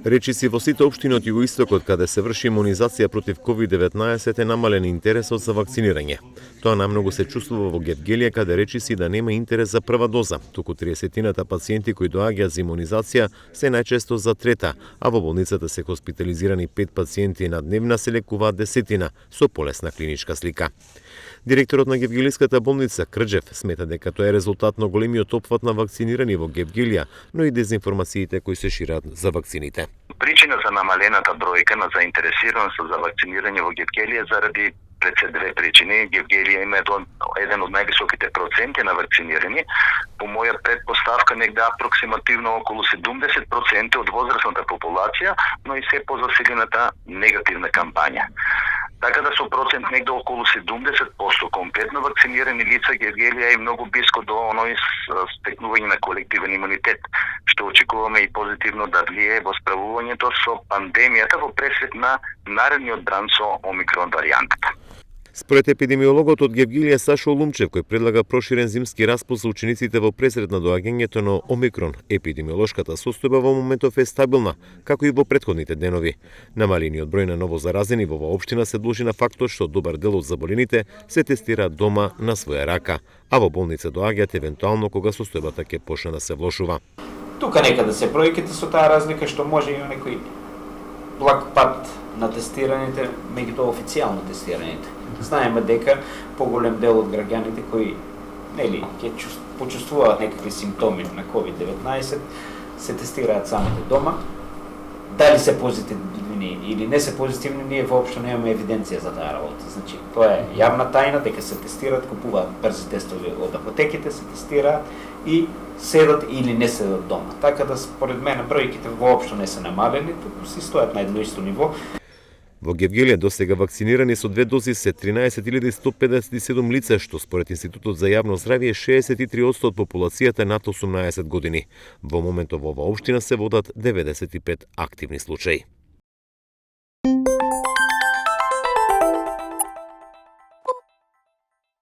Речиси во сите општини од југоистокот каде се врши имунизација против COVID-19 е намален интересот за вакцинирање. Тоа намногу се чувствува во Гевгелија каде речиси да нема интерес за прва доза, туку 30-тината пациенти кои доаѓаат за имунизација се најчесто за трета, а во болницата се хоспитализирани 5 пациенти на дневна се лекуваат 10 со полесна клиничка слика. Директорот на Гевгелиската болница Крџев смета дека тоа е резултат на големиот опфат на вакцинирани во Гевгелија, но и дезинформациите кои се шират за вакцините. Причина за намалената бројка на заинтересираност за вакцинирање во Гевгелија заради пред се две причини. Гевгелија има еден од највисоките проценти на вакцинирани. По моја предпоставка негде апроксимативно околу 70% од возрастната популација, но и се позасилената негативна кампања. Така да со процент негде околу 70% комплетно вакцинирани лица Гевгелија е многу близко до оној стекнување на колективен имунитет, што очекуваме и позитивно да влие во справувањето со пандемијата во пресвет на наредниот бран со омикрон варијантата. Според епидемиологот од Гевгелија Сашо Лумчев, кој предлага проширен зимски распуст за учениците во пресред на доаѓањето на омикрон, епидемиолошката состојба во моментов е стабилна, како и во претходните денови. Намалениот број на новозаразени во оваа општина се должи на фактот што добар дел од заболените се тестираат дома на своја рака, а во болница доаѓаат евентуално кога состојбата ќе почне да се влошува. Тука некаде се бројките со таа разлика што може има некој благ пат на тестираните меѓутоа официјално тестираните. Знаеме дека поголем дел од граѓаните кои ќе почувствуваат некакви симптоми на COVID-19 се тестираат самите дома. Дали се позитивни или не се позитивни, ние воопшто немаме евиденција за таа работа. Значи, тоа е јавна тајна дека се тестираат, купуваат брзи тестови од апотеките, се тестираат и седат или не седат дома. Така да според мене бројките воопшто не се намалени, туку си стојат на едно исто ниво. Во Гевгелија досега вакцинирани со 2 дози се 13.157 лица, што според Институтот за јавно здравје 63% од популацијата над 18 години. Во моментов во оваа општина се водат 95 активни случаи.